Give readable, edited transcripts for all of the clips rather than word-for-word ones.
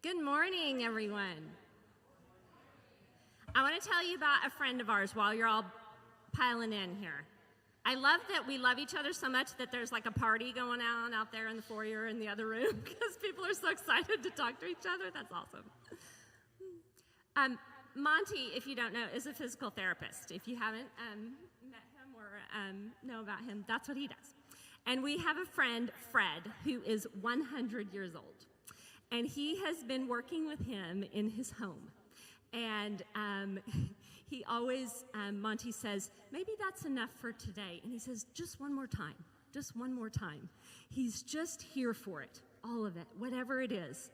Good morning, everyone. I want to tell you about a friend of ours while you're all piling in here. I love that we love each other so much that there's like a party going on out there in the foyer in the other room because people are so excited to talk to each other. That's awesome. Monty, if you don't know, is a physical therapist. If you haven't met him or know about him, that's what he does. And we have a friend, Fred, who is 100 years old. And he has been working with him in his home. And he always, Monty says, maybe that's enough for today. And he says, just one more time, just one more time. He's just here for it, all of it, whatever it is.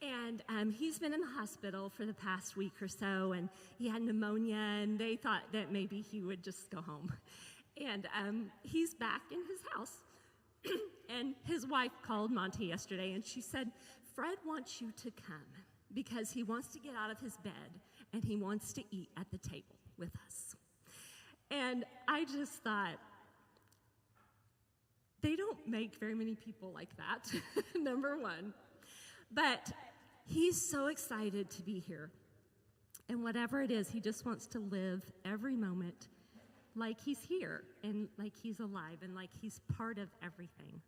And he's been in the hospital for the past week or so, and he had pneumonia, and they thought that maybe he would just go home. And he's back in his house. And his wife called Monty yesterday, and she said, Fred wants you to come because he wants to get out of his bed and he wants to eat at the table with us. And I just thought, they don't make very many people like that, number one. But he's so excited to be here. And whatever it is, he just wants to live every moment like he's here and like he's alive and like he's part of everything.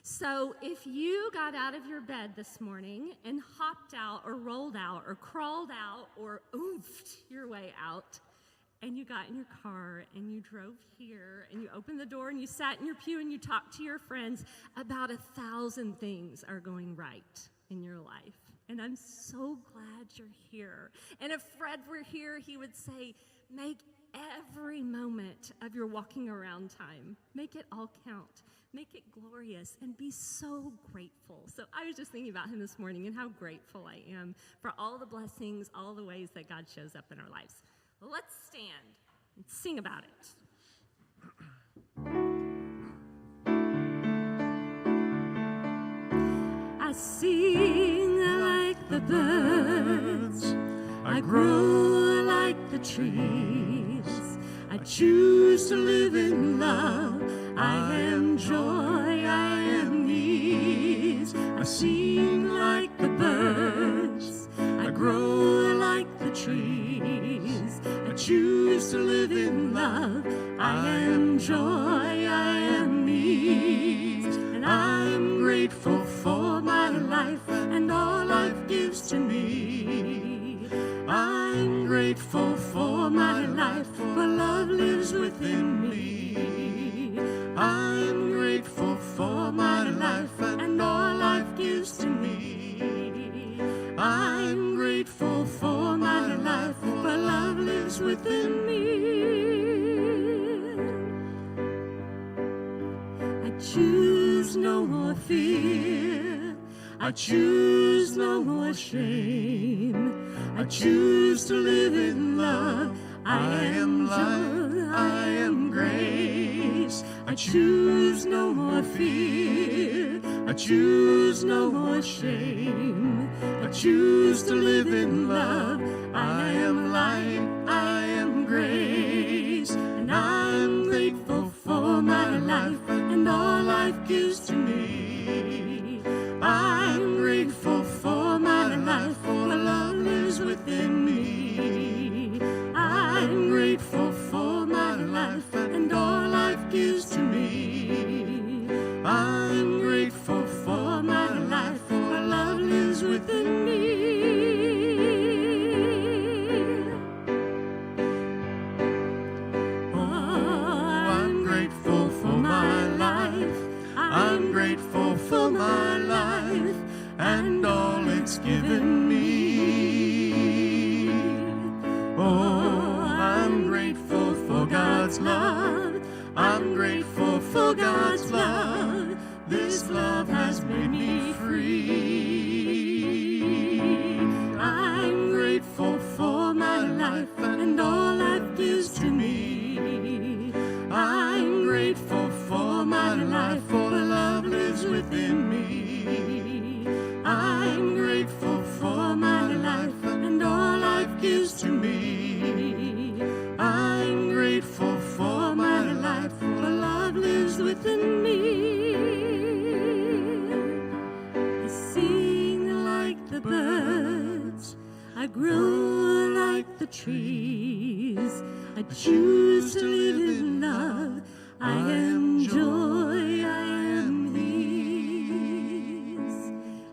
So if you got out of your bed this morning and hopped out or rolled out or crawled out or oofed your way out, and you got in your car and you drove here and you opened the door and you sat in your pew and you talked to your friends, about 1,000 things are going right in your life. And I'm so glad you're here. And if Fred were here, he would say, make every moment of your walking around time, make it all count. Make it glorious and be so grateful. So I was just thinking about him this morning and how grateful I am for all the blessings, all the ways that God shows up in our lives. Well, let's stand and sing about it. I sing like the birds, I grow like the trees, I choose to live in love. I am joy, I am ease. I sing like the birds, I grow like the trees. I choose to live in love. I am joy, I am ease. And I'm grateful for my life and all life gives to me. I'm grateful for my life, for love lives within me. I'm grateful for my life and all life gives to me. I'm grateful for my life, for love lives within me. I choose no more fear, I choose no more shame. I choose to live in love. I am love, I am grace. I choose no more fear, I choose no more shame. I choose to live in love. I am light, I am grace. And I'm grateful for my life and all life gives to me. I'm grateful for my life, for love lives within me. I'm grateful for my life and all life gives to me. I'm grateful for my life, for love lives within me. Oh, I'm grateful for my life. I'm grateful for my life and all it's given me. Oh, I'm grateful for God's love. I'm grateful for God's love. This love has made me free. I'm grateful for my life and all life gives to me. I'm grateful for my life, for love lives within me. I'm grateful for my life and all life gives to me. I'm grateful for my life, for love lives within me. trees. I choose to live in love. I am joy, I am peace.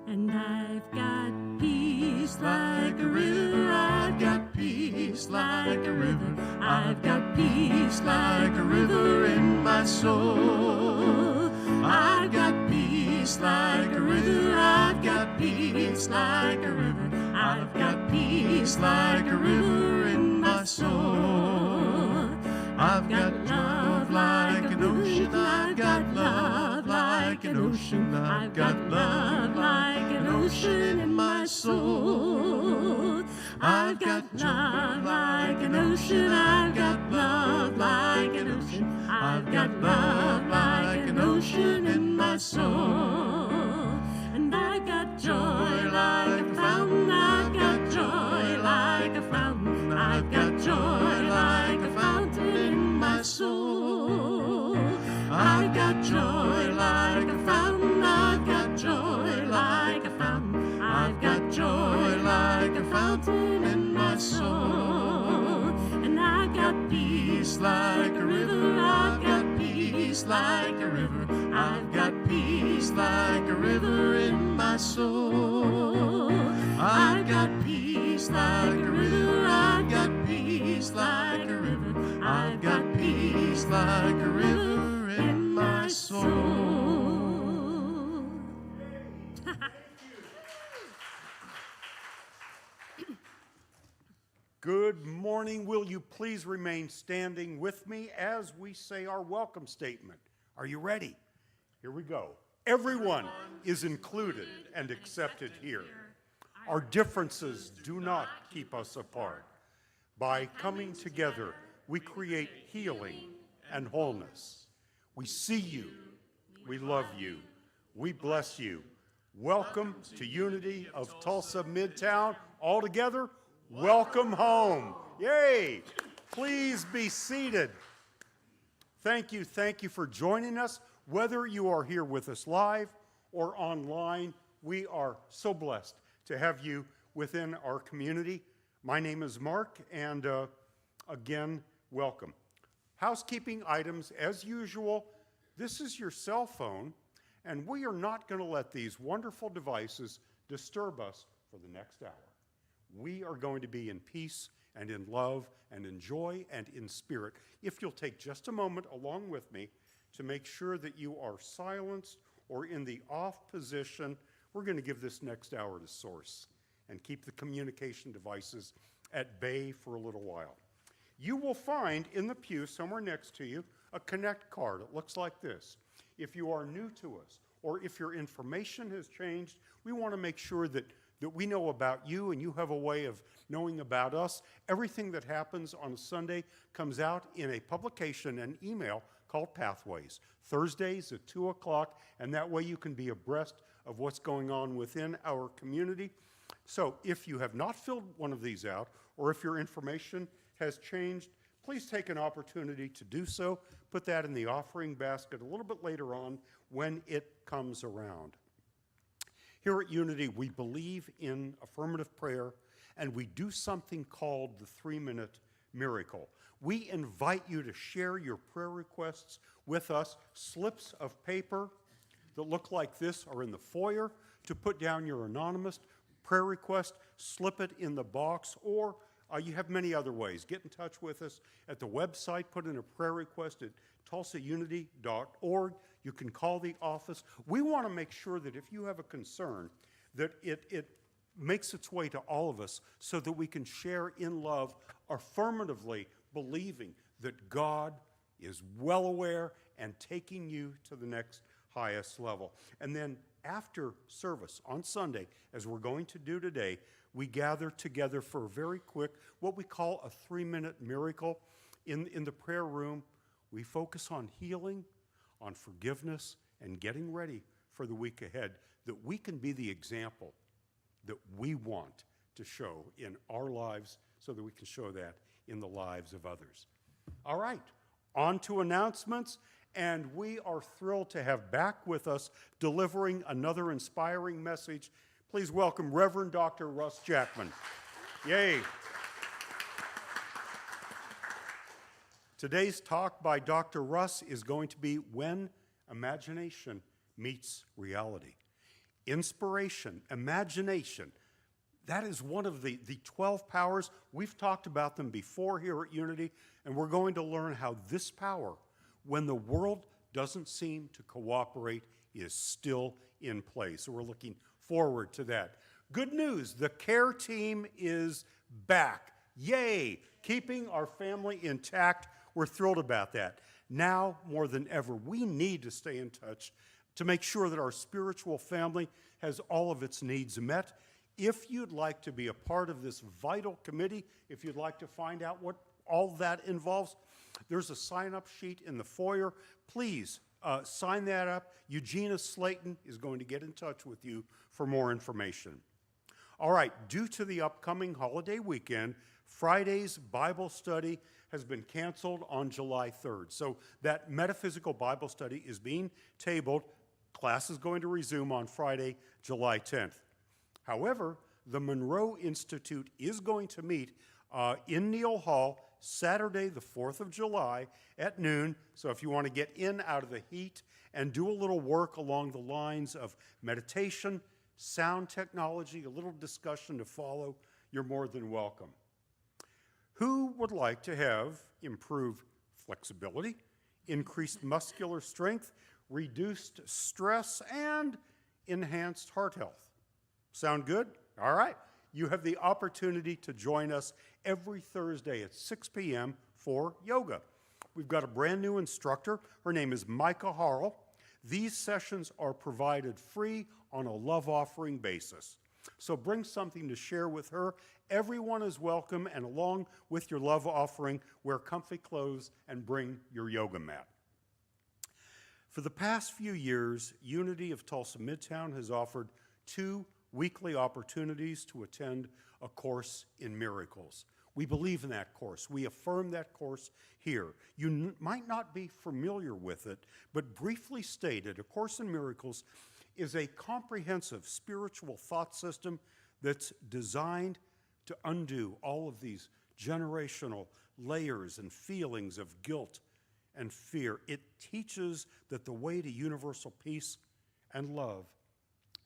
And I've got peace like a river. I've got peace like a river. I've got peace like a river in my soul. I've got peace like a river. I've got peace like a river. I've got peace like a river in my soul. I've got love like an ocean. I've got love like an ocean. I've got love like an ocean in my soul. I've got love like an ocean. I've got love like an ocean. I've got love like an ocean in my soul. And I've got joy like a fountain. I've got joy like a fountain. I've got joy like a fountain in my soul. I've got joy like a fountain. I've got joy like a fountain. I've got joy like a fountain in my soul. And I've got peace like a river. I've got peace like a river. I've got peace like a river in my soul. I've got peace like a river. I've got peace like a river. I've got peace like a river in my soul. Good morning. Will you please remain standing with me as we say our welcome statement? Are you ready? Here we go. Everyone is included and accepted here. Our differences do not keep us apart. By coming together, we create healing and wholeness. We see you. We love you. We bless you. Welcome to Unity of Tulsa-Midtown. All together, welcome home. Yay! Please be seated. Thank you for joining us. Whether you are here with us live or online, we are so blessed to have you within our community. My name is Mark, and again, welcome. Housekeeping items, as usual, this is your cell phone, and we are not going to let these wonderful devices disturb us for the next hour. We are going to be in peace and in love and in joy and in spirit. If you'll take just a moment along with me to make sure that you are silenced or in the off position, we're going to give this next hour to Source and keep the communication devices at bay for a little while. You will find in the pew somewhere next to you a Connect card. It looks like this. If you are new to us or if your information has changed, we want to make sure that we know about you and you have a way of knowing about us. Everything that happens on a Sunday comes out in a publication and email called Pathways, Thursdays at 2 o'clock, and that way you can be abreast of what's going on within our community. So if you have not filled one of these out, or if your information has changed, please take an opportunity to do so. Put that in the offering basket a little bit later on when it comes around. Here at Unity, we believe in affirmative prayer, and we do something called the 3-minute miracle. We invite you to share your prayer requests with us. Slips of paper that look like this are in the foyer to put down your anonymous prayer request. Slip it in the box, or you have many other ways. Get in touch with us at the website. Put in a prayer request at tulsaunity.org. You can call the office. We want to make sure that if you have a concern, that it makes its way to all of us so that we can share in love, affirmatively believing that God is well aware and taking you to the next highest level. And then after service on Sunday, as we're going to do today, we gather together for a very quick, what we call a 3-minute miracle. In the prayer room, we focus on healing, on forgiveness, and getting ready for the week ahead, that we can be the example that we want to show in our lives so that we can show that in the lives of others. All right, on to announcements, and we are thrilled to have back with us delivering another inspiring message. Please welcome Reverend Dr. Russ Jackman. Yay. Today's talk by Dr. Russ is going to be When Imagination Meets Reality. Inspiration, imagination, that is one of the 12 powers. We've talked about them before here at Unity, and we're going to learn how this power, when the world doesn't seem to cooperate, is still in place. So we're looking forward to that. Good news, the care team is back. Yay! Keeping our family intact. We're thrilled about that. Now, more than ever, we need to stay in touch to make sure that our spiritual family has all of its needs met. If you'd like to be a part of this vital committee, if you'd like to find out what all that involves, there's a sign-up sheet in the foyer. Please sign that up. Eugenia Slayton is going to get in touch with you for more information. All right, due to the upcoming holiday weekend, Friday's Bible study has been canceled on July 3rd. So that metaphysical Bible study is being tabled. Class is going to resume on Friday, July 10th. However, the Monroe Institute is going to meet in Neal Hall Saturday, the 4th of July at noon. So if you want to get in out of the heat and do a little work along the lines of meditation, sound technology, a little discussion to follow, you're more than welcome. Who would like to have improved flexibility, increased muscular strength, reduced stress, and enhanced heart health? Sound good? All right. You have the opportunity to join us every Thursday at 6 p.m. for yoga. We've got a brand new instructor. Her name is Micah Harrell. These sessions are provided free on a love offering basis. So bring something to share with her. Everyone is welcome, and along with your love offering, wear comfy clothes and bring your yoga mat. For the past few years, Unity of Tulsa-Midtown has offered 2 weekly opportunities to attend a course in miracles. We believe in that course. We affirm that course here. You might not be familiar with it, but briefly stated, A Course in Miracles is a comprehensive spiritual thought system that's designed to undo all of these generational layers and feelings of guilt and fear. It teaches that the way to universal peace and love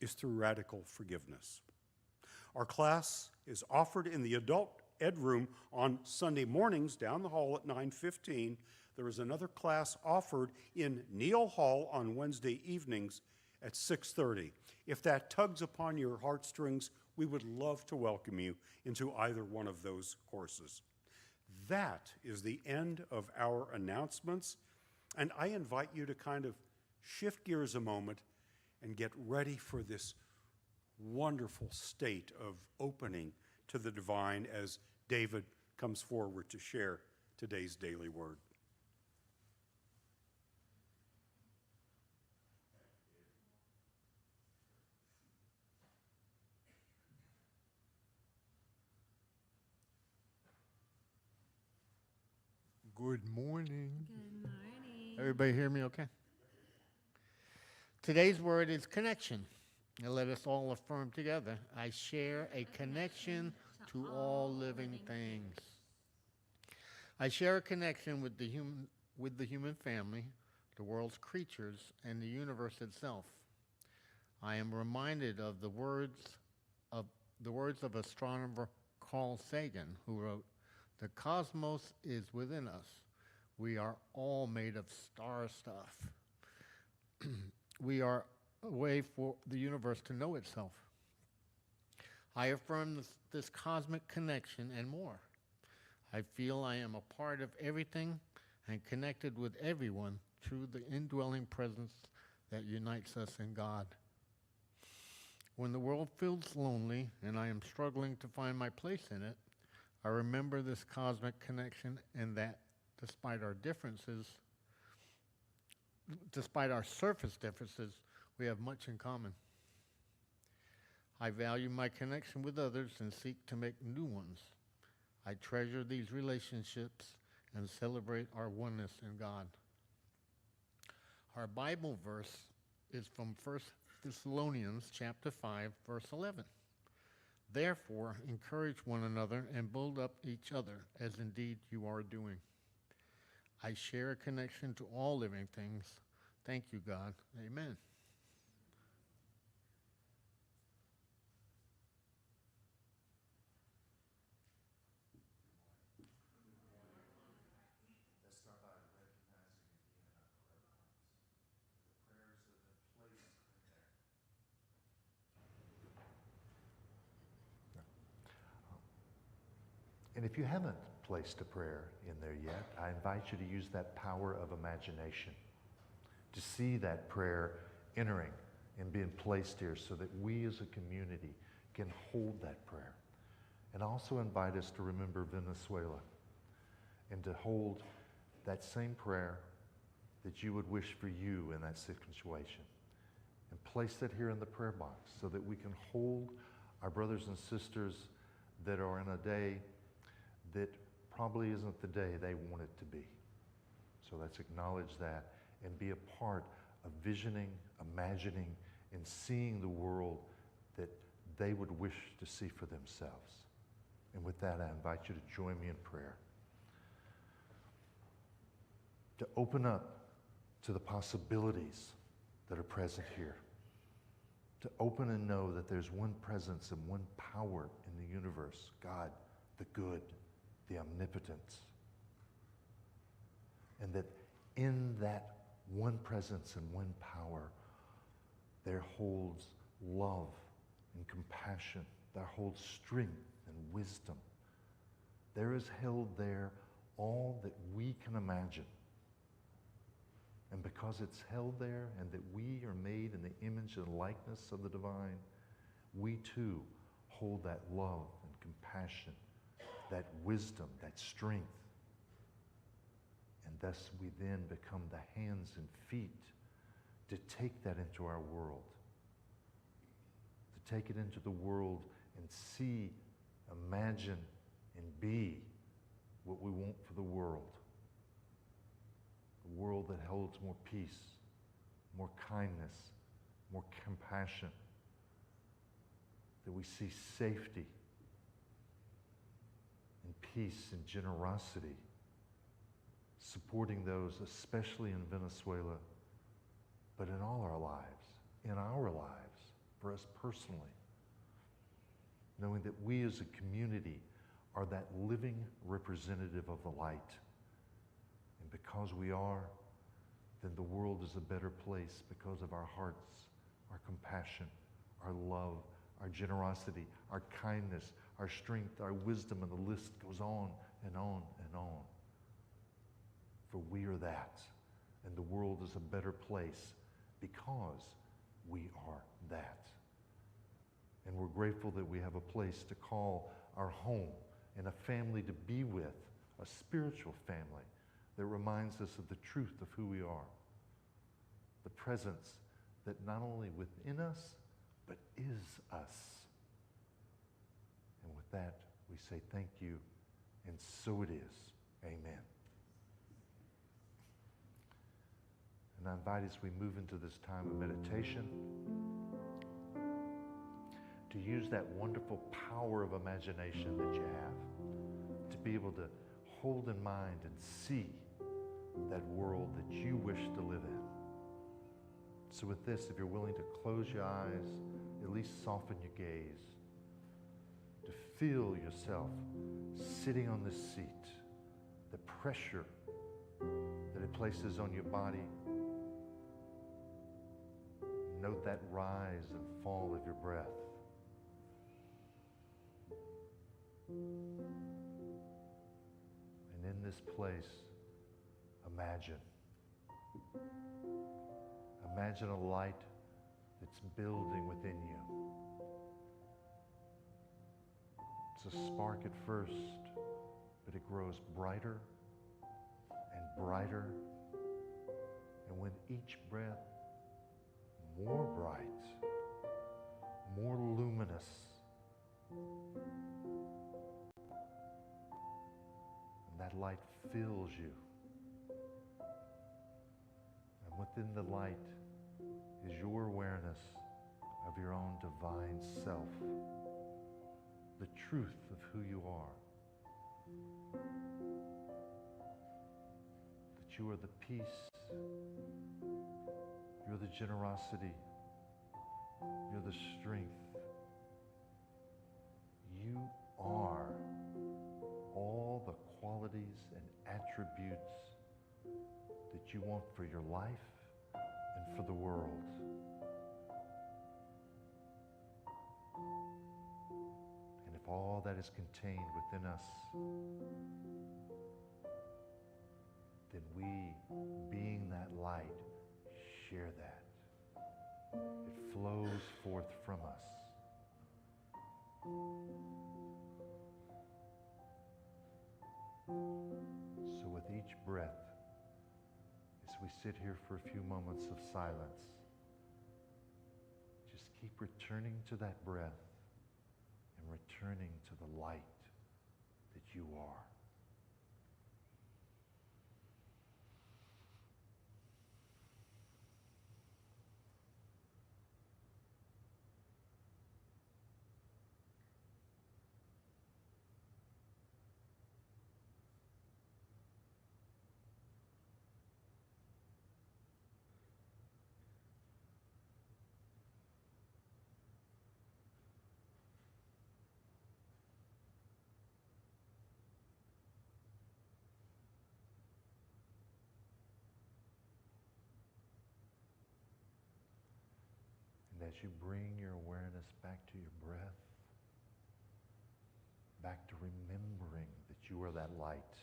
is through radical forgiveness. Our class is offered in the adult ed room on Sunday mornings down the hall at 9:15. There is another class offered in Neal Hall on Wednesday evenings at 6:30. If that tugs upon your heartstrings, we would love to welcome you into either one of those courses. That is the end of our announcements, and I invite you to kind of shift gears a moment and get ready for this wonderful state of opening to the divine as David comes forward to share today's daily word. Good morning. Good morning. Everybody hear me okay? Today's word is connection. Now let us all affirm together. I share a connection to all living things. I share a connection with the human family, the world's creatures, and the universe itself. I am reminded of the words of astronomer Carl Sagan, who wrote, "The cosmos is within us. We are all made of star stuff. We are a way for the universe to know itself." I affirm this cosmic connection and more. I feel I am a part of everything and connected with everyone through the indwelling presence that unites us in God. When the world feels lonely and I am struggling to find my place in it, I remember this cosmic connection and that despite our surface differences, we have much in common. I value my connection with others and seek to make new ones. I treasure these relationships and celebrate our oneness in God. Our Bible verse is from 1 Thessalonians chapter 5, verse 11. Therefore, encourage one another and build up each other, as indeed you are doing. I share a connection to all living things. Thank you, God. Amen. And if you haven't placed a prayer in there yet, I invite you to use that power of imagination to see that prayer entering and being placed here so that we as a community can hold that prayer. And also invite us to remember Venezuela and to hold that same prayer that you would wish for you in that situation. And place that here in the prayer box so that we can hold our brothers and sisters that are in a day that probably isn't the day they want it to be. So let's acknowledge that and be a part of visioning, imagining, and seeing the world that they would wish to see for themselves. And with that, I invite you to join me in prayer. To open up to the possibilities that are present here. To open and know that there's one presence and one power in the universe, God, the good, the omnipotent. And that in that one presence and one power, there holds love and compassion. There holds strength and wisdom. There is held there all that we can imagine. And because it's held there and that we are made in the image and likeness of the divine, we too hold that love and compassion, that wisdom, that strength. And thus we then become the hands and feet to take that into our world. To take it into the world and see, imagine, and be what we want for the world. A world that holds more peace, more kindness, more compassion. That we see safety and peace and generosity, supporting those, especially in Venezuela, but in all our lives, for us personally. Knowing that we as a community are that living representative of the light. And because we are, then the world is a better place because of our hearts, our compassion, our love, our generosity, our kindness, our strength, our wisdom, and the list goes on and on and on. For we are that, and the world is a better place because we are that. And we're grateful that we have a place to call our home and a family to be with, a spiritual family that reminds us of the truth of who we are. The presence that not only within us, but is us. And with that, we say thank you, and so it is. Amen. And I invite, as we move into this time of meditation, to use that wonderful power of imagination that you have, to be able to hold in mind and see that world that you wish to live in. So with this, if you're willing to close your eyes, at least soften your gaze, to feel yourself sitting on this seat, the pressure that it places on your body. Note that rise and fall of your breath. And in this place, imagine. Imagine a light that's building within you. It's a spark at first, but it grows brighter and brighter. And with each breath, more bright, more luminous. And that light fills you. And within the light is your awareness of your own divine self, the truth of who you are. you are the peace, you're the generosity, you're the strength. You are all the qualities and attributes that you want for your life and for the world. And if all that is contained within us, then we, being that light, share that. It flows forth from us. So with each breath, as we sit here for a few moments of silence, just keep returning to that breath and returning to the light that you are. As you bring your awareness back to your breath, back to remembering that you are that light,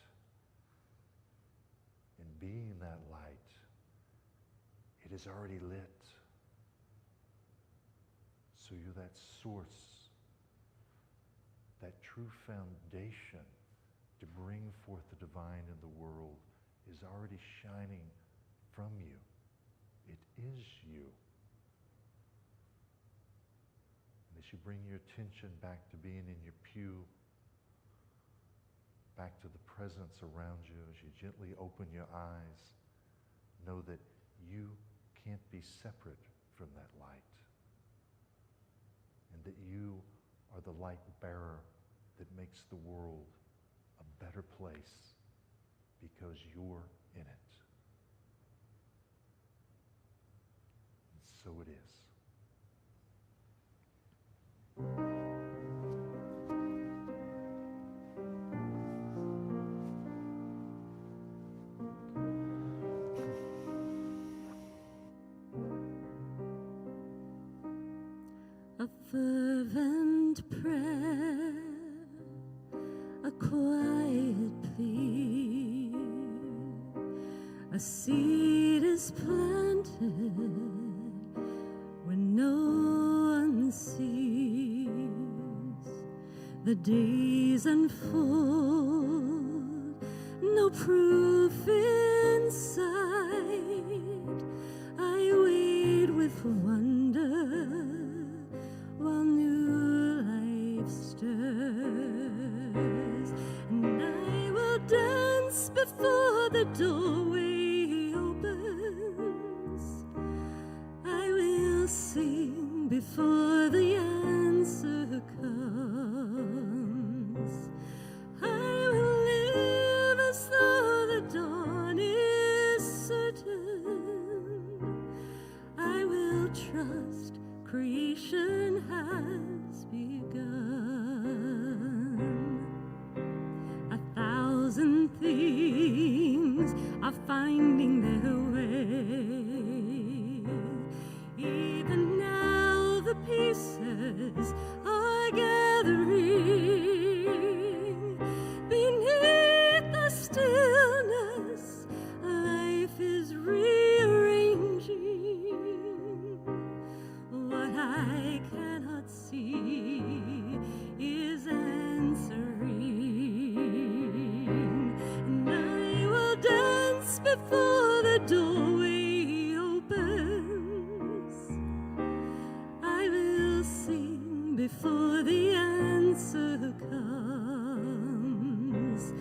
and being that light, it is already lit. So you're that source, that true foundation to bring forth the divine in the world is already shining from you. It is you. As you bring your attention back to being in your pew, back to the presence around you, as you gently open your eyes, know that you can't be separate from that light, and that you are the light bearer that makes the world a better place because you're in it. And so it is. A fervent prayer, a quiet plea, a seed is planted when no one sees. The days unfold, no proof in sight. I wait with wonder while new life stirs, and I will dance before the doorway opens. I will sing before the answer comes. I will live as though the dawn is certain. I will trust creation has begun. 1,000 things are finding their way. Even now the pieces are gathering. Beneath the stillness, life is rearranging. What I cannot see is answering, and I will dance before the doorway opens. I will sing before the answer comes.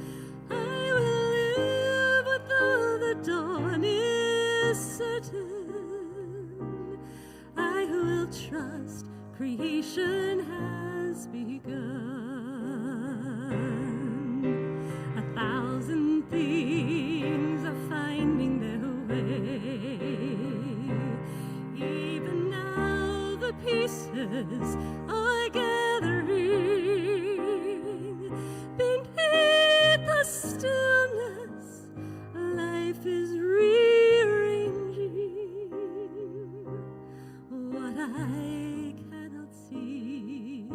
I will live with though the dawn is certain. I will trust creation has begun. 1,000 things are finding voices are gathering beneath the stillness. Life is rearranging what I cannot see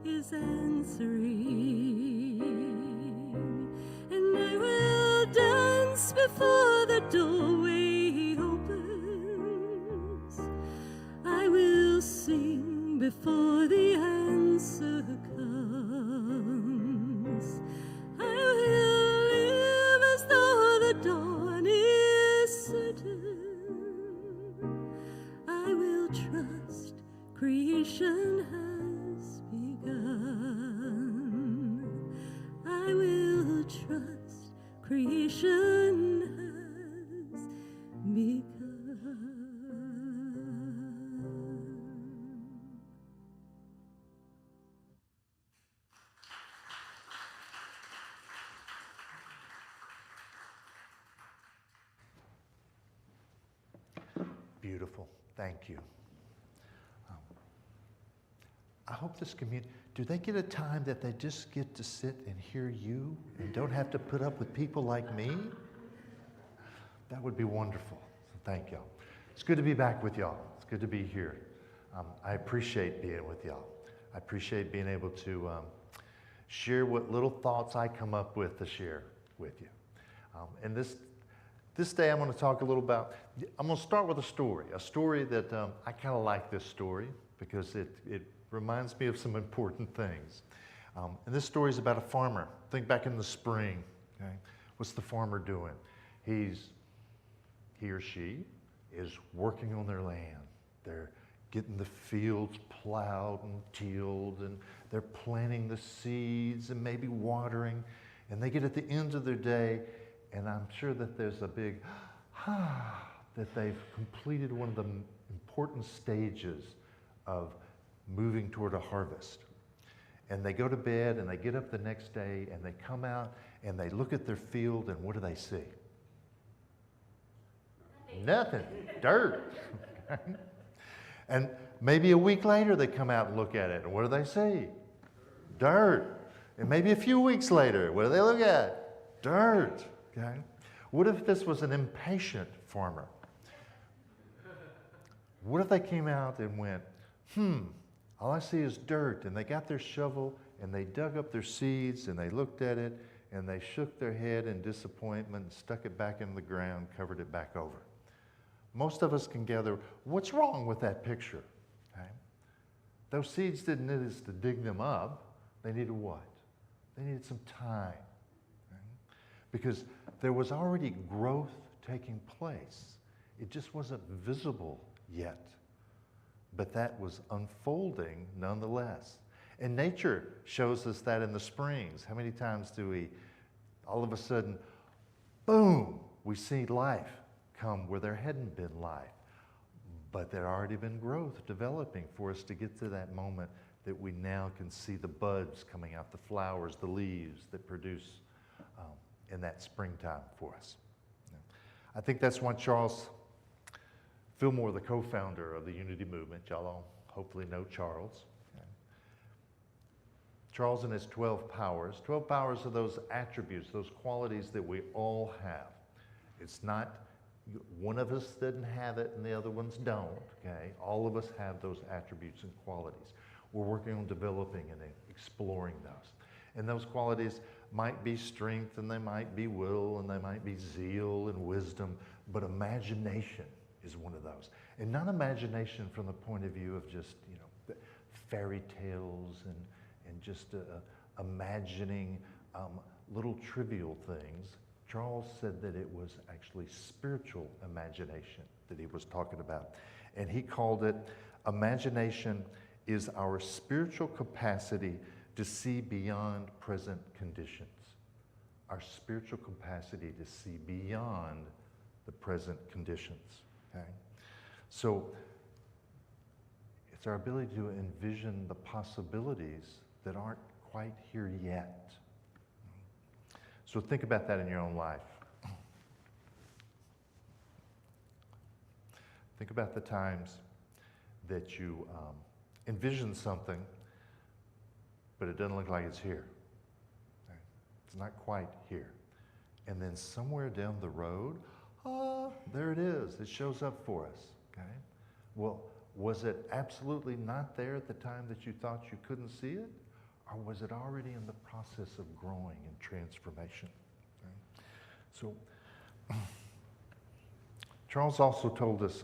is answering, and I will dance before the doorway opens. I will sing before the answer comes. I will live as though the dawn is certain. I will trust creation has begun. I will trust creation has begun. Beautiful. Thank you. I hope this community, do they get a time that they just get to sit and hear you and don't have to put up with people like me? That would be wonderful. So thank y'all. It's good to be back with y'all. It's good to be here. I appreciate being with y'all. I appreciate being able to share what little thoughts I come up with to share with you. And this day I'm going to talk a little about, I'm going to start with a story that I kind of like this story because it reminds me of some important things. And this story is about a farmer. Think back in the spring, okay? What's the farmer doing? He or she is working on their land. They're getting the fields plowed and tilled, and they're planting the seeds and maybe watering. And they get at the end of their day, and I'm sure that there's a big that they've completed one of the important stages of moving toward a harvest. And they go to bed and they get up the next day and they come out and they look at their field, and what do they see? Nothing. Dirt. And maybe a week later they come out and look at it, and what do they see? Dirt. And maybe a few weeks later, what do they look at? Dirt. Okay? What if this was an impatient farmer? What if they came out and went, all I see is dirt, and they got their shovel and they dug up their seeds and they looked at it and they shook their head in disappointment and stuck it back in the ground, covered it back over. Most of us can gather, what's wrong with that picture? Okay? Those seeds didn't need us to dig them up. They needed what? They needed some time. Okay? Because there was already growth taking place. It just wasn't visible yet. But that was unfolding nonetheless. And nature shows us that in the springs. How many times do we, all of a sudden, boom, we see life come where there hadn't been life. But there had already been growth developing for us to get to that moment that we now can see the buds coming out, the flowers, the leaves that produce in that springtime for us. I think that's why 𝗨𝘶𝗵𝗋, the co-founder of the Unity Movement, y'all all hopefully know Charles. Okay. Charles and his 12 powers. 12 powers are those attributes, those qualities that we all have. It's not one of us doesn't have it and the other ones don't, okay? All of us have those attributes and qualities. We're working on developing and exploring those. And those qualities might be strength, and they might be will, and they might be zeal and wisdom, but imagination is one of those. And not imagination from the point of view of just, fairy tales and just imagining little trivial things. Charles said that it was actually spiritual imagination that he was talking about. And he called it, imagination is our spiritual capacity to see beyond present conditions. Our spiritual capacity to see beyond the present conditions. Okay? So it's our ability to envision the possibilities that aren't quite here yet. So think about that in your own life. Think about the times that you envision something, but it doesn't look like it's here. Okay? It's not quite here. And then somewhere down the road, there it is. It shows up for us. Okay? Well, was it absolutely not there at the time that you thought you couldn't see it? Or was it already in the process of growing and transformation? Okay? So, Charles also told us,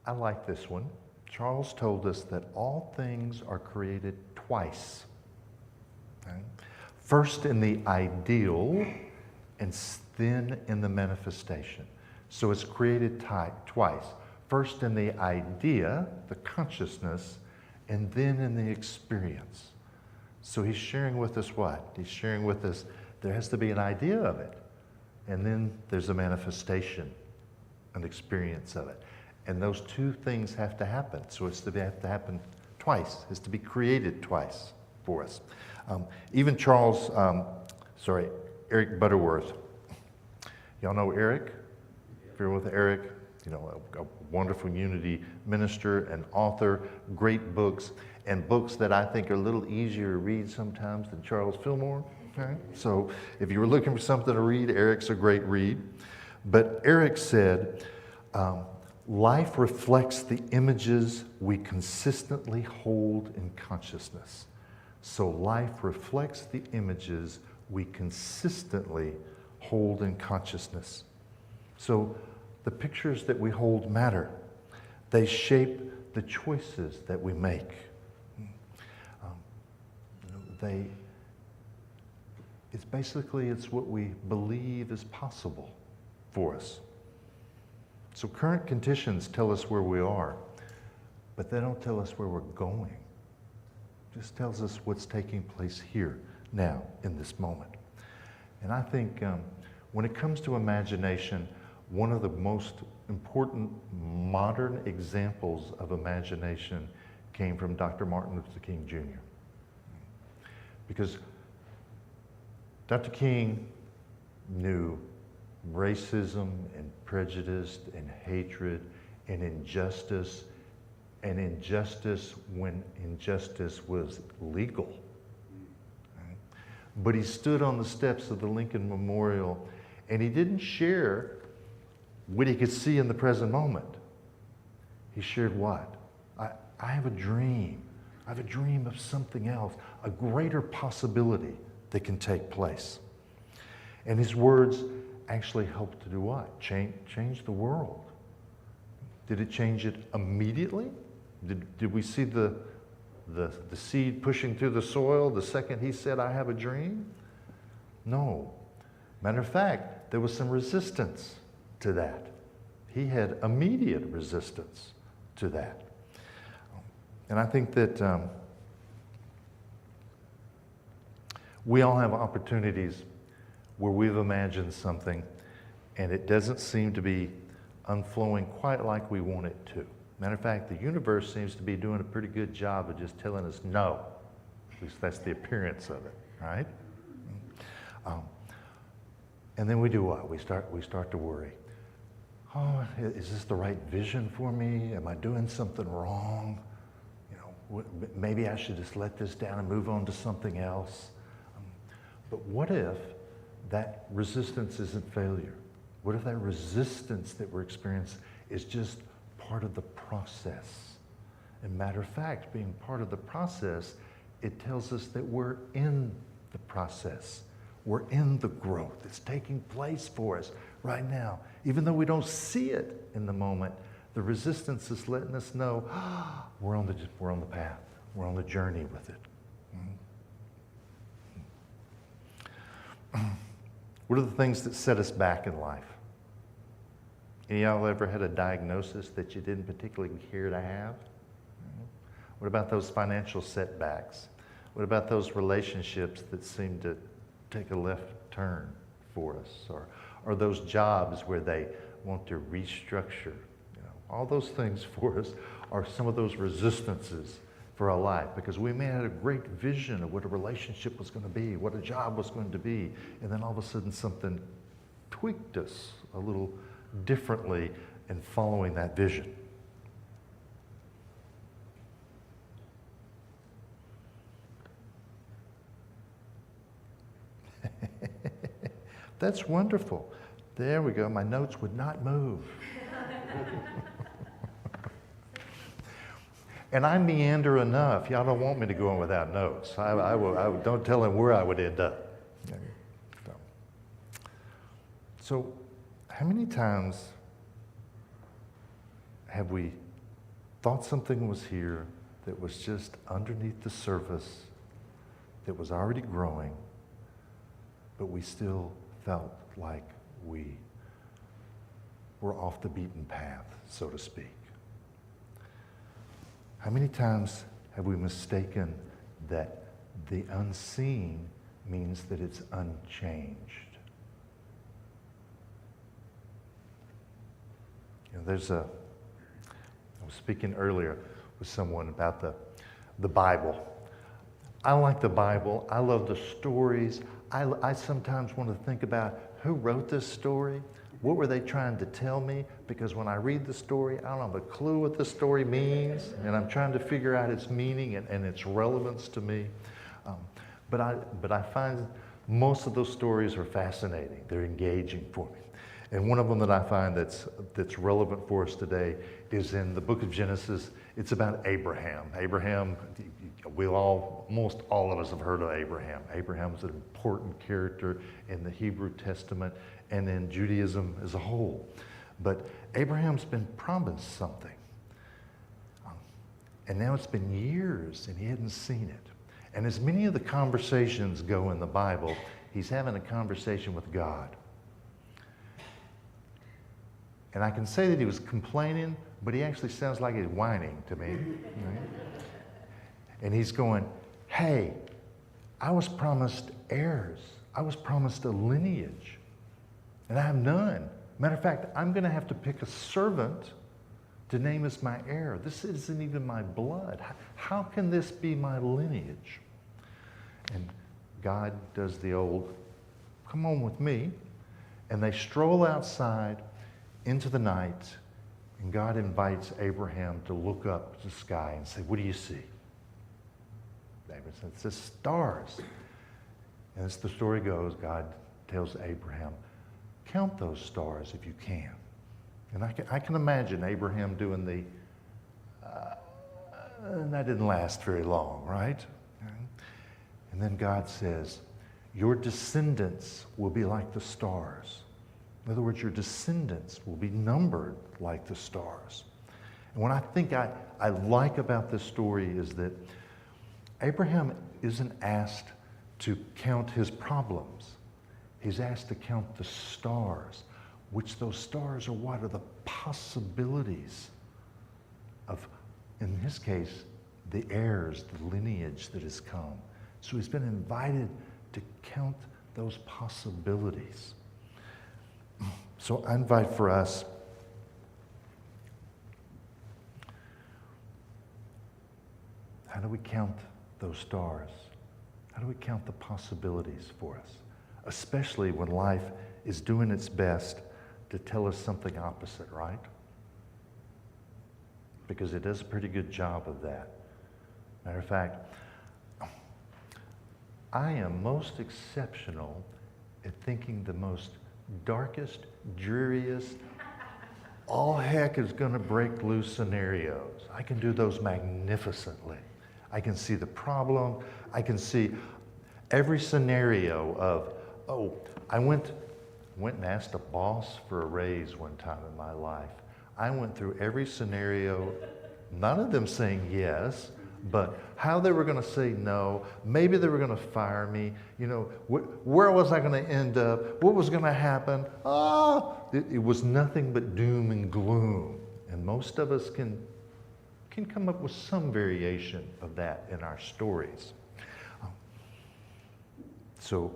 I like this one. Charles told us that all things are created twice. Okay? First in the ideal, and then in the manifestation. So it's created twice. First in the idea, the consciousness, and then in the experience. So he's sharing with us what? He's sharing with us there has to be an idea of it, and then there's a manifestation, an experience of it. And those two things have to happen. So it's to have to happen twice. It's to be created twice for us. Even Charles, Eric Butterworth. Y'all know Eric? If you're with Eric, you know, a wonderful unity minister and author, great books, and books that I think are a little easier to read sometimes than Charles Fillmore. Okay? So if you were looking for something to read, Eric's a great read. But Eric said, life reflects the images we consistently hold in consciousness. So life reflects the images we consistently hold in consciousness. So the pictures that we hold matter. They shape the choices that we make. It's what we believe is possible for us. So current conditions tell us where we are, but they don't tell us where we're going. It just tells us what's taking place here, now, in this moment. And I think when it comes to imagination, one of the most important modern examples of imagination came from Dr. Martin Luther King Jr. Because Dr. King knew racism and prejudice and hatred and injustice when injustice was legal. Right? But he stood on the steps of the Lincoln Memorial and he didn't share what he could see in the present moment. He shared what? I have a dream. I have a dream of something else, a greater possibility that can take place. And his words actually helped to do what? Change the world. Did it change it immediately? Did we see the seed pushing through the soil the second he said, I have a dream? No. Matter of fact, there was some resistance to that. He had immediate resistance to that. And I think that we all have opportunities where we've imagined something and it doesn't seem to be unflowing quite like we want it to. Matter of fact, the universe seems to be doing a pretty good job of just telling us no. At least that's the appearance of it, right? And then we do what? We start to worry. Oh, is this the right vision for me? Am I doing something wrong? You know, maybe I should just let this down and move on to something else. But what if that resistance isn't failure? What if that resistance that we're experiencing is just part of the process? And matter of fact, being part of the process, it tells us that we're in the process. We're in the growth. It's taking place for us right now. Even though we don't see it in the moment, the resistance is letting us know we're on the path. We're on the journey with it. What are the things that set us back in life? Any of y'all ever had a diagnosis that you didn't particularly care to have? What about those financial setbacks? What about those relationships that seem to take a left turn for us? Or those jobs where they want to restructure? You know, all those things for us are some of those resistances for our life, because we may have had a great vision of what a relationship was going to be, what a job was going to be, and then all of a sudden something tweaked us a little differently in following that vision. That's wonderful. There we go. My notes would not move. And I meander enough. Y'all don't want me to go on without notes. Don't tell him where I would end up. So how many times have we thought something was here that was just underneath the surface, that was already growing, but we still felt like we were off the beaten path, so to speak? How many times have we mistaken that the unseen means that it's unchanged? You know, I was speaking earlier with someone about the Bible. I like the Bible. I love the stories. I sometimes want to think about who wrote this story. What were they trying to tell me? Because when I read the story, I don't have a clue what the story means, and I'm trying to figure out its meaning and its relevance to me. But I find most of those stories are fascinating. They're engaging for me. And one of them that I find that's relevant for us today is in the book of Genesis. It's about Abraham. Abraham, most all of us have heard of Abraham. Abraham's an important character in the Hebrew Testament and in Judaism as a whole. But Abraham's been promised something. And now it's been years and he hadn't seen it. And as many of the conversations go in the Bible, he's having a conversation with God. And I can say that he was complaining, but he actually sounds like he's whining to me. Right? And he's going, hey, I was promised heirs. I was promised a lineage, and I have none. Matter of fact, I'm going to have to pick a servant to name as my heir. This isn't even my blood. How can this be my lineage? And God does the old, come on with me. And they stroll outside into the night, and God invites Abraham to look up to the sky and say, what do you see? Abraham says, it says stars. And as the story goes, God tells Abraham, count those stars if you can. And I can imagine Abraham doing and that didn't last very long, right? And then God says, your descendants will be like the stars. In other words, your descendants will be numbered like the stars. And what I think I like about this story is that Abraham isn't asked to count his problems. He's asked to count the stars, which those stars are what are the possibilities of, in his case, the heirs, the lineage that has come. So he's been invited to count those possibilities. So I invite for us, how do we count those stars? How do we count the possibilities for us? Especially when life is doing its best to tell us something opposite, right? Because it does a pretty good job of that. Matter of fact, I am most exceptional at thinking the most darkest, dreariest, all heck is going to break loose scenarios. I can do those magnificently. I can see the problem. I can see every scenario of, oh, I went and asked a boss for a raise one time in my life. I went through every scenario, none of them saying yes, but how they were going to say no, maybe they were going to fire me, you know, where was I going to end up, what was going to happen? It was nothing but doom and gloom. And most of us can come up with some variation of that in our stories. So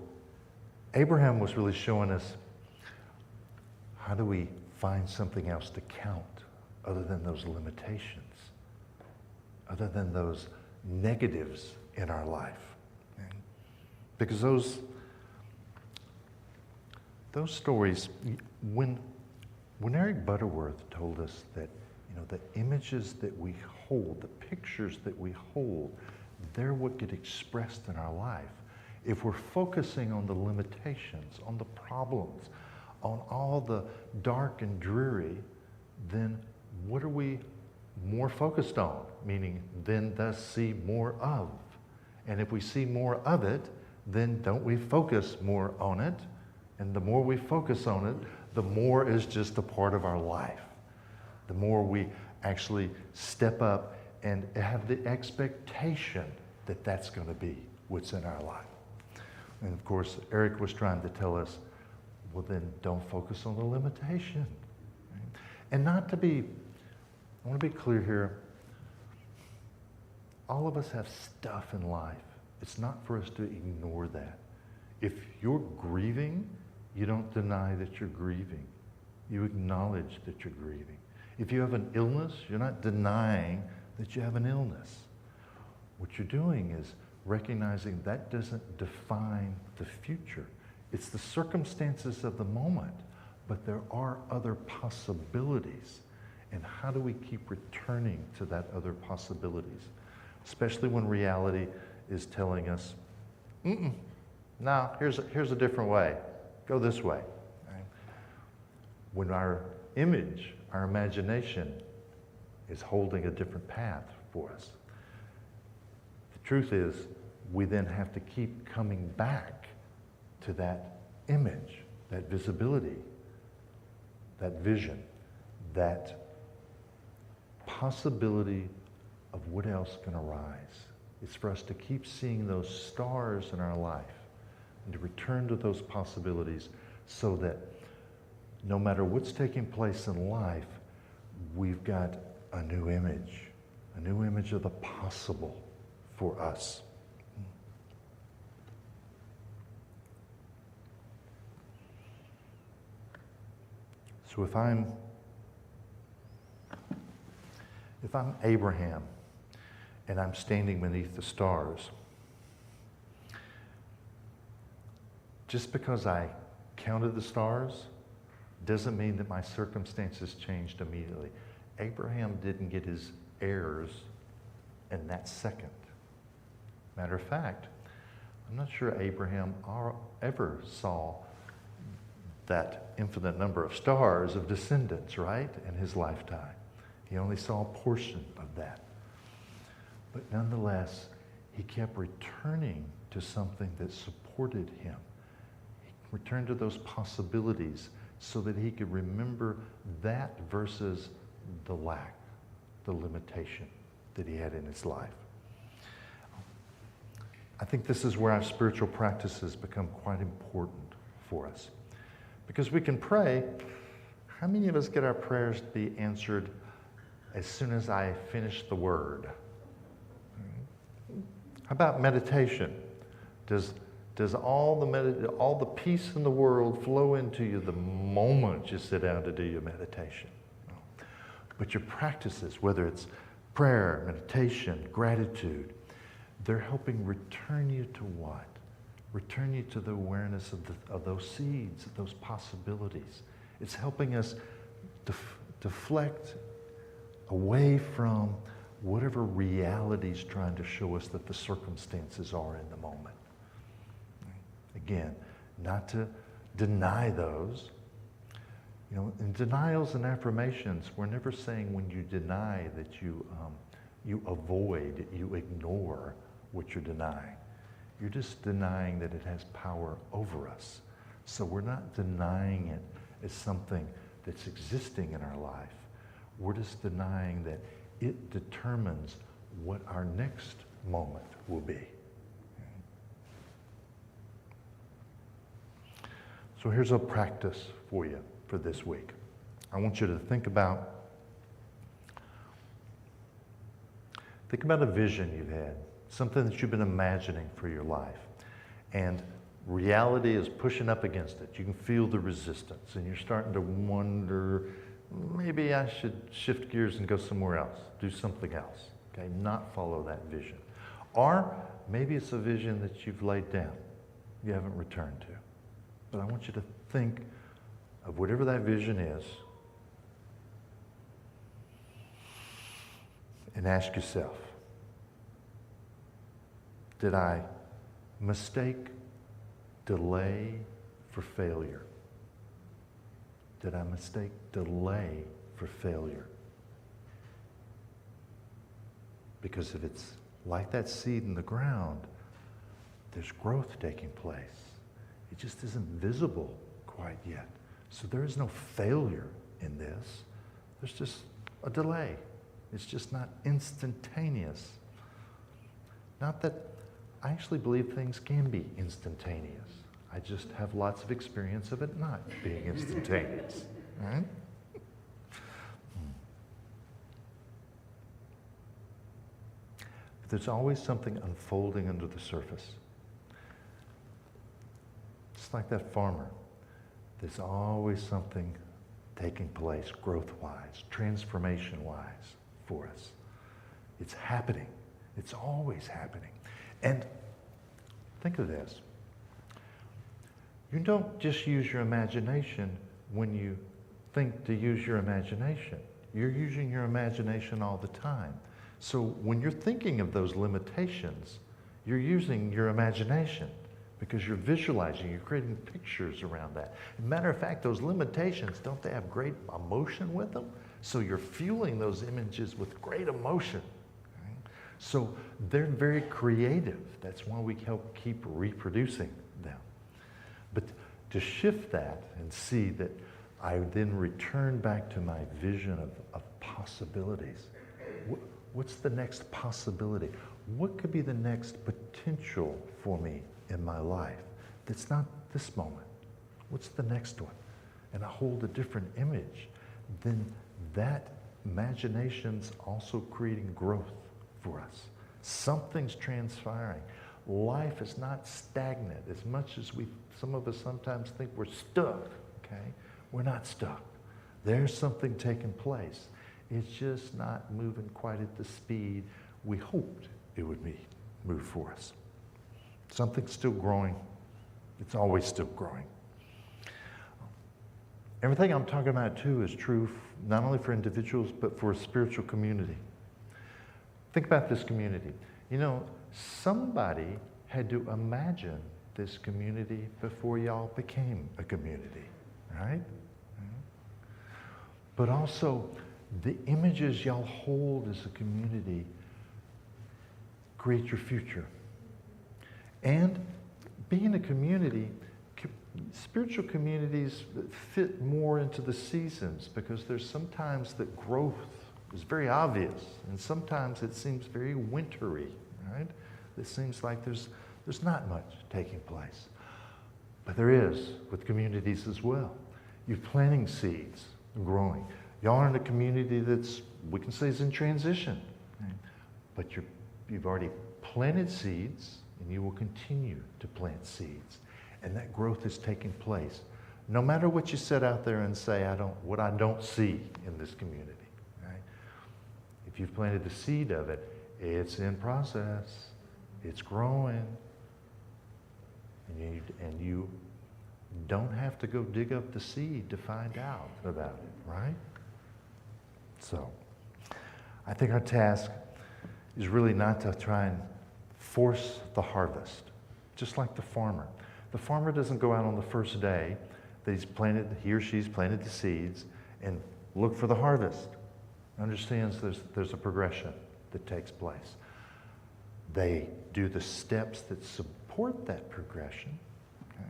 Abraham was really showing us, how do we find something else to count other than those limitations, other than those negatives in our life? Because those stories, when Eric Butterworth told us that, you know, the images that we hold, the pictures that we hold, they're what get expressed in our life. If we're focusing on the limitations, on the problems, on all the dark and dreary, then what are we more focused on? Meaning, then thus see more of. And if we see more of it, then don't we focus more on it? And the more we focus on it, the more is just a part of our life. The more we actually step up and have the expectation that that's going to be what's in our life. And of course, Eric was trying to tell us, well, then don't focus on the limitation. Right? And not to be, I want to be clear here, all of us have stuff in life. It's not for us to ignore that. If you're grieving, you don't deny that you're grieving. You acknowledge that you're grieving. If you have an illness, you're not denying that you have an illness. What you're doing is recognizing that doesn't define the future. It's the circumstances of the moment, but there are other possibilities. And how do we keep returning to that other possibilities? Especially when reality is telling us, no, here's a different way. Go this way. Right? When our image, our imagination is holding a different path for us. The truth is, we then have to keep coming back to that image, that visibility, that vision, that possibility of what else can arise. It's for us to keep seeing those stars in our life and to return to those possibilities so that no matter what's taking place in life, we've got a new image of the possible for us. So if I'm Abraham and I'm standing beneath the stars, just because I counted the stars doesn't mean that my circumstances changed immediately. Abraham didn't get his heirs in that second. Matter of fact, I'm not sure Abraham ever saw that infinite number of stars of descendants, right, in his lifetime. He only saw a portion of that. But nonetheless, he kept returning to something that supported him. He returned to those possibilities so that he could remember that versus the lack, the limitation that he had in his life. I think this is where our spiritual practices become quite important for us. Because we can pray. How many of us get our prayers to be answered as soon as I finish the word? How about meditation? Does all the peace in the world flow into you the moment you sit down to do your meditation? No. But your practices, whether it's prayer, meditation, gratitude, they're helping return you to what? Return you to the awareness of those seeds, of those possibilities. It's helping us deflect away from whatever reality is trying to show us that the circumstances are in the moment. Again, not to deny those. You know, in denials and affirmations, we're never saying when you deny that you avoid, you ignore what you're denying. You're just denying that it has power over us. So we're not denying it as something that's existing in our life. We're just denying that it determines what our next moment will be. So here's a practice for you for this week. I want you to think about a vision you've had, something that you've been imagining for your life. And reality is pushing up against it. You can feel the resistance, and you're starting to wonder, maybe I should shift gears and go somewhere else, do something else, okay? Not follow that vision. Or maybe it's a vision that you've laid down, you haven't returned to. But I want you to think of whatever that vision is and ask yourself, did I mistake delay for failure? Did I mistake delay for failure? Because if it's like that seed in the ground, there's growth taking place. It just isn't visible quite yet. So there is no failure in this. There's just a delay. It's just not instantaneous. Not that I actually believe things can be instantaneous. I just have lots of experience of it not being instantaneous. Right? There's always something unfolding under the surface. Just like that farmer, there's always something taking place growth-wise, transformation-wise for us. It's happening. It's always happening. And think of this. You don't just use your imagination when you think to use your imagination. You're using your imagination all the time. So when you're thinking of those limitations, you're using your imagination because you're visualizing, you're creating pictures around that. As a matter of fact, those limitations, don't they have great emotion with them? So you're fueling those images with great emotion. Right? So they're very creative. That's why we help keep reproducing them. But to shift that and see that I then return back to my vision of possibilities. What's the next possibility? What could be the next potential for me in my life that's not this moment? What's the next one? And I hold a different image. Then that imagination's also creating growth for us. Something's transpiring. Life is not stagnant as much as some of us sometimes think we're stuck, okay? We're not stuck. There's something taking place. It's just not moving quite at the speed we hoped it would move for us. Something's still growing. It's always still growing. Everything I'm talking about too is true not only for individuals, but for a spiritual community. Think about this community. You know, somebody had to imagine this community before y'all became a community, right? But also, the images y'all hold as a community create your future. And being a community, spiritual communities fit more into the seasons because there's sometimes that growth is very obvious and sometimes it seems very wintry, right? It seems like there's not much taking place. But there is with communities as well. You're planting seeds and growing. Y'all are in a community that's, we can say, is in transition. Right? But you've already planted seeds, and you will continue to plant seeds. And that growth is taking place. No matter what you set out there and say, what I don't see in this community. Right? If you've planted the seed of it, it's in process. It's growing. And you don't have to go dig up the seed to find out about it, right? So, I think our task is really not to try and force the harvest, just like the farmer. The farmer doesn't go out on the first day that he or she's planted the seeds and look for the harvest. Understands there's a progression that takes place. They do the steps that support that progression. Okay?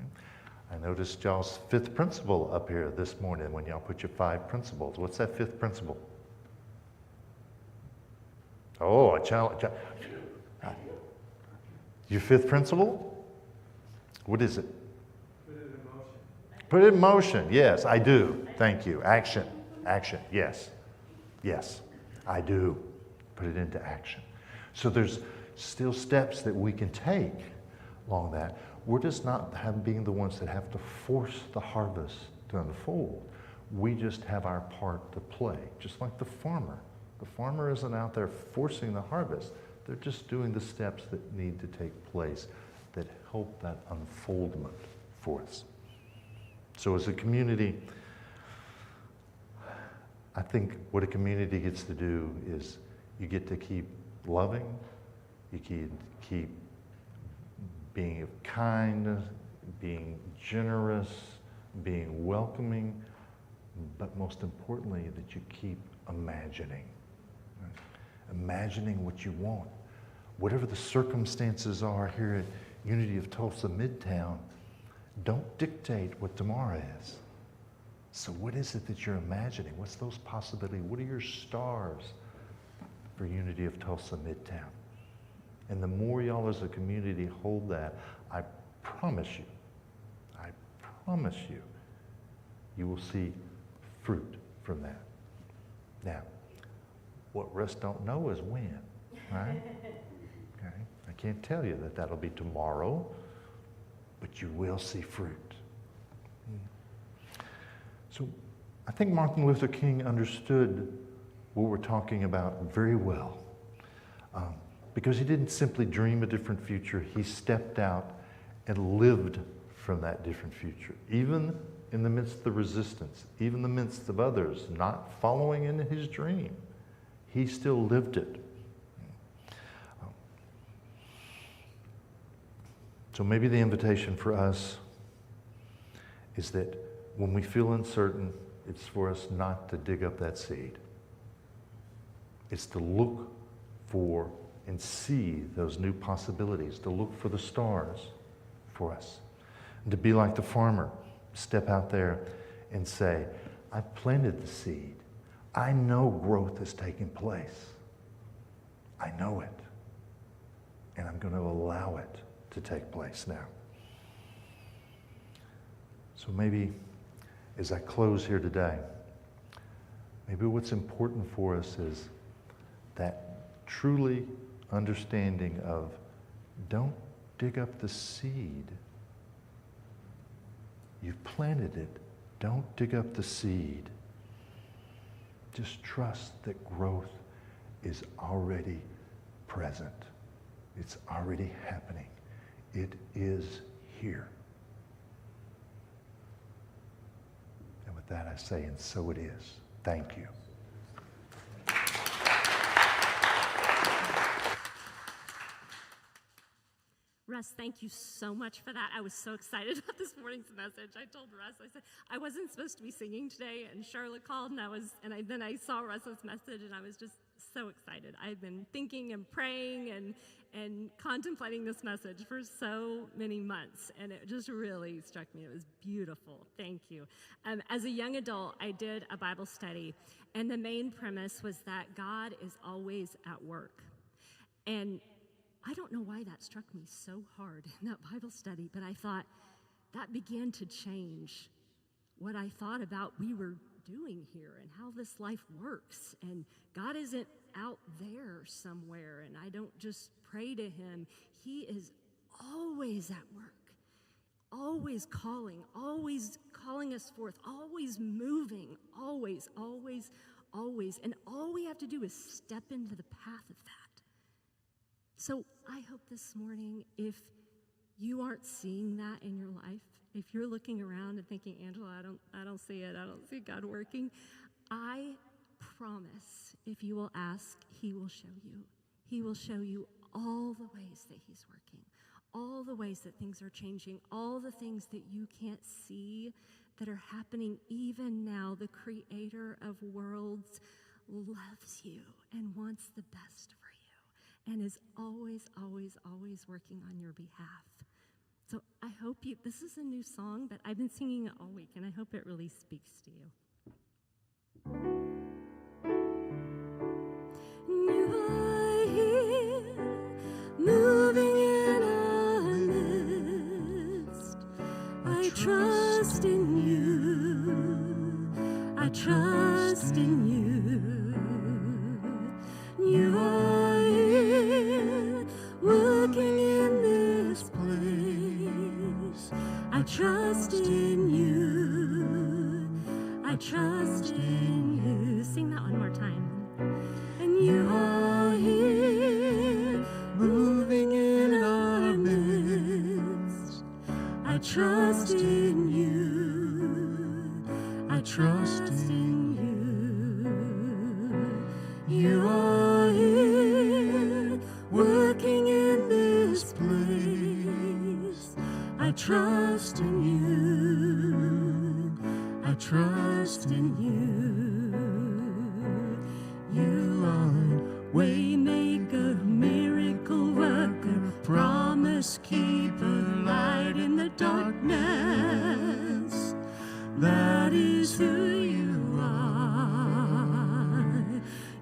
I noticed y'all's 5th principle up here this morning when y'all put your 5 principles. What's that 5th principle? Oh, a challenge. Your 5th principle? What is it? Put it in motion. Put it in motion. Yes, I do. Thank you. Action. Action. Yes. Yes, I do. Put it into action. So there's still steps that we can take along that. We're just not being the ones that have to force the harvest to unfold. We just have our part to play, just like the farmer. The farmer isn't out there forcing the harvest. They're just doing the steps that need to take place that help that unfoldment for us. So as a community, I think what a community gets to do is you get to keep loving, you keep being kind, being generous, being welcoming, but most importantly, that you keep imagining. Right? Imagining what you want. Whatever the circumstances are here at Unity of Tulsa-Midtown, don't dictate what tomorrow is. So what is it that you're imagining? What's those possibilities? What are your stars for Unity of Tulsa-Midtown? And the more y'all as a community hold that, I promise you, you will see fruit from that. Now, what Russ don't know is when, right? Okay? I can't tell you that that'll be tomorrow, but you will see fruit. So I think Martin Luther King understood what we're talking about very well. Because he didn't simply dream a different future, he stepped out and lived from that different future. Even in the midst of the resistance, even in the midst of others not following in his dream, he still lived it. So maybe the invitation for us is that when we feel uncertain, it's for us not to dig up that seed. It's to look for and see those new possibilities, to look for the stars for us. And to be like the farmer, step out there and say, I've planted the seed. I know growth is taking place. I know it. And I'm going to allow it to take place now. So maybe as I close here today, maybe what's important for us is that truly understanding of don't dig up the seed. You've planted it. Don't dig up the seed. Just trust that growth is already present. It's already happening. It is here. And with that I say, and so it is. Thank you. Russ, thank you so much for that. I was so excited about this morning's message. I told Russ, I said, I wasn't supposed to be singing today, and Charlotte called, and then I saw Russ's message, and I was just so excited. I've been thinking and praying and contemplating this message for so many months, and it just really struck me. It was beautiful. Thank you. As a young adult, I did a Bible study, and the main premise was that God is always at work. And I don't know why that struck me so hard in that Bible study, but I thought that began to change what I thought about we were doing here and how this life works. And God isn't out there somewhere, and I don't just pray to him. He is always at work, always calling us forth, always moving, always. And all we have to do is step into the path of that. So I hope this morning, if you aren't seeing that in your life, if you're looking around and thinking, Angela, I don't see it, I don't see God working, I promise if you will ask, he will show you. He will show you all the ways that he's working, all the ways that things are changing, all the things that you can't see that are happening even now. The creator of worlds loves you and wants the best for you, and is always working on your behalf. So I hope this is a new song, but I've been singing it all week, and I hope it really speaks to you. You are here, moving in our midst. I trust in you, I trust in you. You are here, working in this place. I trust in you, I trust in you. Sing that one more time. And you are here, moving in our midst. I trust in you, I trust in you. You are here, working in this place. I trust in you. I trust in you. You are waymaker, miracle worker, promise keeper, light in the darkness. That is who you are.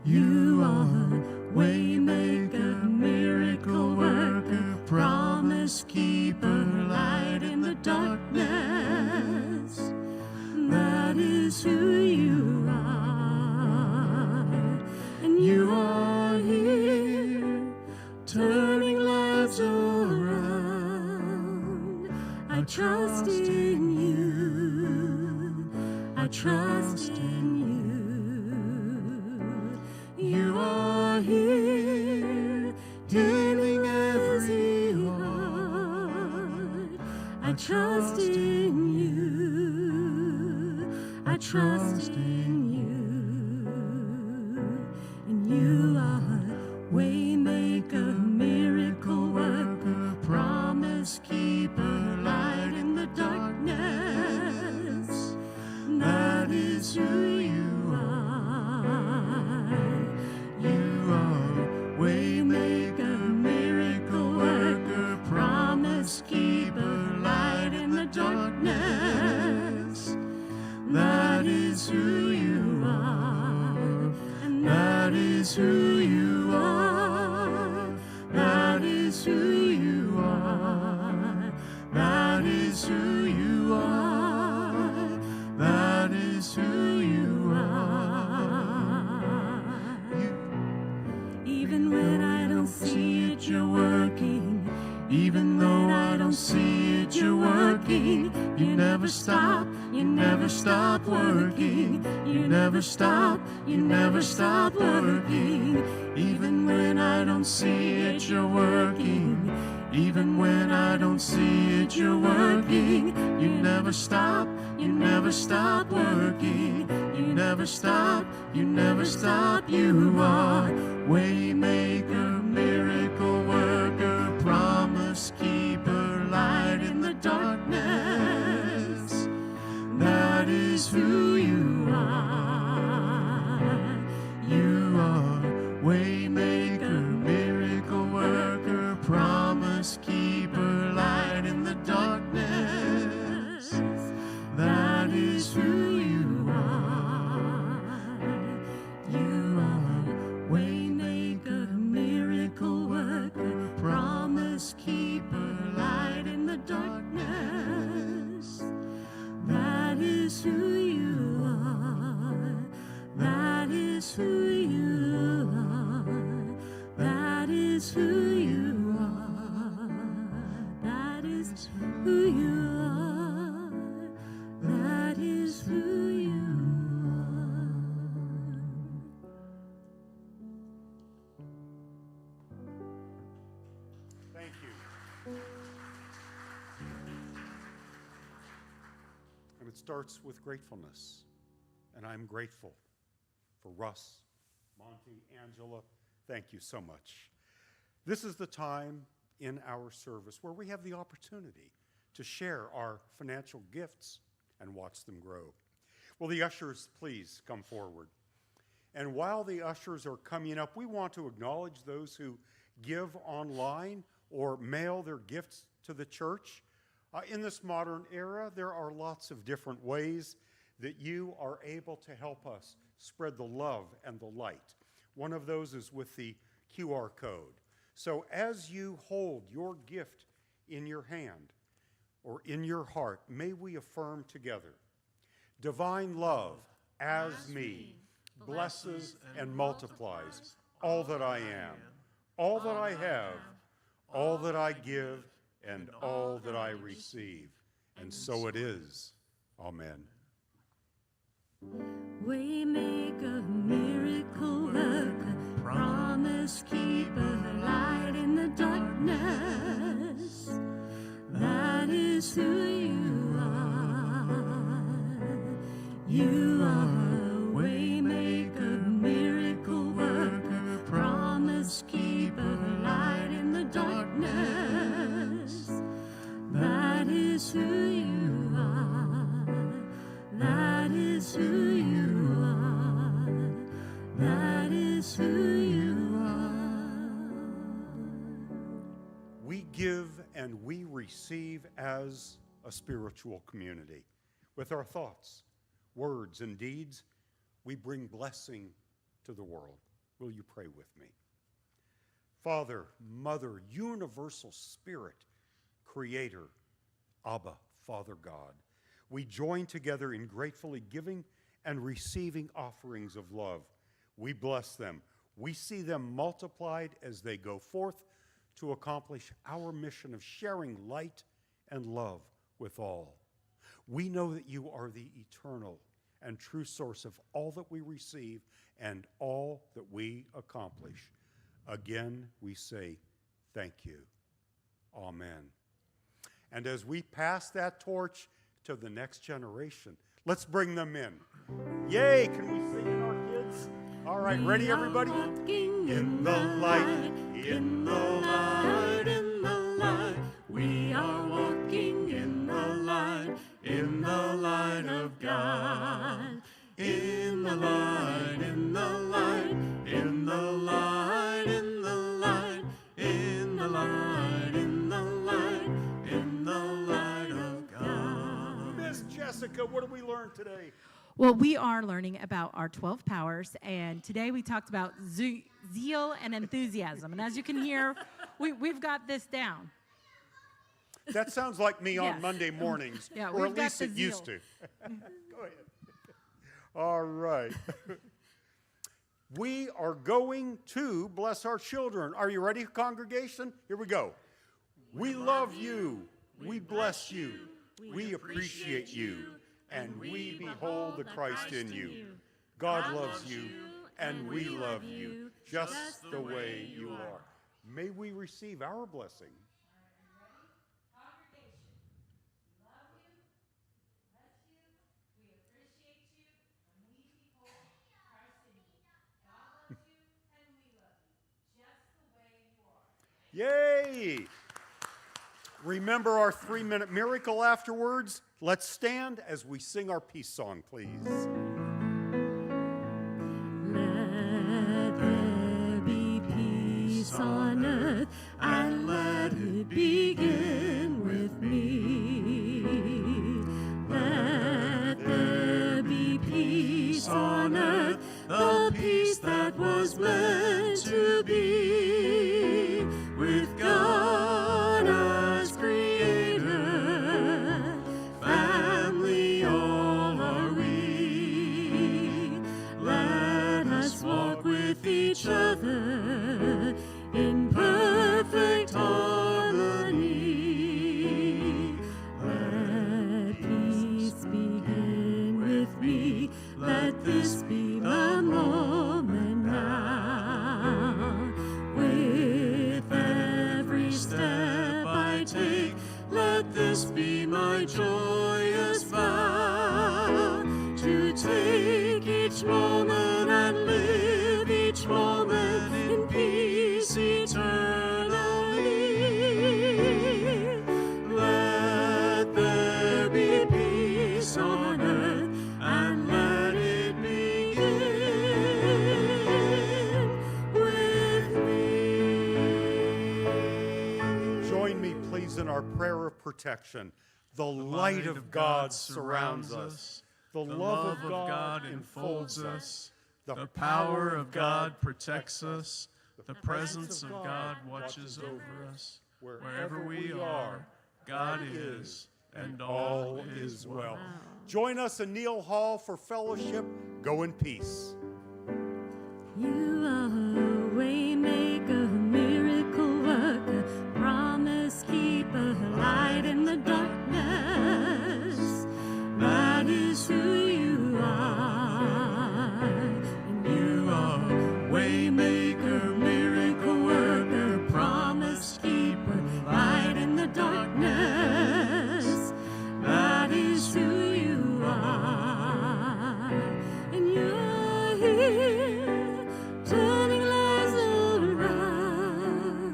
You are waymaker, miracle worker, promise keeper, light in the darkness. That is who you are. And you are here, turning lives around. I trust in you. I trust in you. You are here, healing every heart. I trust in you. I trust in you. And you are waymaker, miracle worker, promise keeper, light in the darkness. That is who you are. You are waymaker, miracle worker, promise keeper, light in the darkness. That is who you are. And that is who you are. That is who you are. That is who you are. That is who you are. Even when I don't see it, you're working. Even though I don't see it, you're working. You never stop working. You never stop working. Even when I don't see it, you're working. Even when I don't see it, you're working. You never stop working. You never stop. You are waymaker, miracle worker, promise keeper, light in the darkness. That is who you are. You are waymaker, miracle worker, promise keeper, light in the darkness. That is who you are. You are waymaker, miracle worker, promise keeper, light in the darkness. That is who you are. That is who you are. That is who you are. That is who you are. That is who you are. Thank you. And it starts with gratefulness. And I'm grateful for Russ, Monty, Angela. Thank you so much. This is the time in our service where we have the opportunity to share our financial gifts and watch them grow. Will the ushers please come forward? And while the ushers are coming up, we want to acknowledge those who give online or mail their gifts to the church. In this modern era, there are lots of different ways that you are able to help us spread the love and the light. One of those is with the QR code. So as you hold your gift in your hand or in your heart, may we affirm together, divine love as me blesses and multiplies all that I am, all that I have, all that I give, and all that I receive. And so it is. Amen. Waymaker, miracle worker, promise keeper, light in the darkness. That is who you are. You are waymaker, miracle worker, promise keeper, light in the darkness. That is we give and we receive as a spiritual community. With our thoughts, words, and deeds, we bring blessing to the world. Will you pray with me? Father, Mother, Universal Spirit, Creator, Abba, Father God, we join together in gratefully giving and receiving offerings of love. We bless them. We see them multiplied as they go forth to accomplish our mission of sharing light and love with all. We know that you are the eternal and true source of all that we receive and all that we accomplish. Again, we say thank you. Amen. And as we pass that torch to the next generation, let's bring them in. Yay! Can we sing it, our kids? All right, ready, everybody? In the light, in the light, in the light. We are walking in the light of God. In the light, in the light, in the light, in the light, in the light, in the light, in the light of God. Miss Jessica, what did we learn today? Well, we are learning about our 12 powers, and today we talked about zeal and enthusiasm. And as you can hear, we've got this down. That sounds like me on Yes. Monday mornings, Yeah, or we've at got least the it used zeal. to. Go ahead. All right. We are going to bless our children. Are you ready, congregation? Here we go. We love you. We bless you. We appreciate you. And we behold the Christ in you. God loves you, and we love you just the way you are. May we receive our blessing. Yay! Remember our 3-minute miracle afterwards? Let's stand as we sing our peace song, please. Let there be peace on earth, and let it begin with me. Let there be peace on earth, the peace that was meant to be, with God as Creator. Family all are we. Let us walk with each other in perfect harmony. Let peace begin with me. Let this be the moment now. With every step I take, let this be my joyous vow, to take each moment and live each moment in peace eternally. Let there be peace on earth, and let it begin with me. Join me, please, in our prayer of protection. The light of God surrounds us. The love of God enfolds us. The power of God protects us. The presence of God watches over us. Wherever we are, God is, and all is well. Join us in Neal Hall for fellowship. Go in peace. You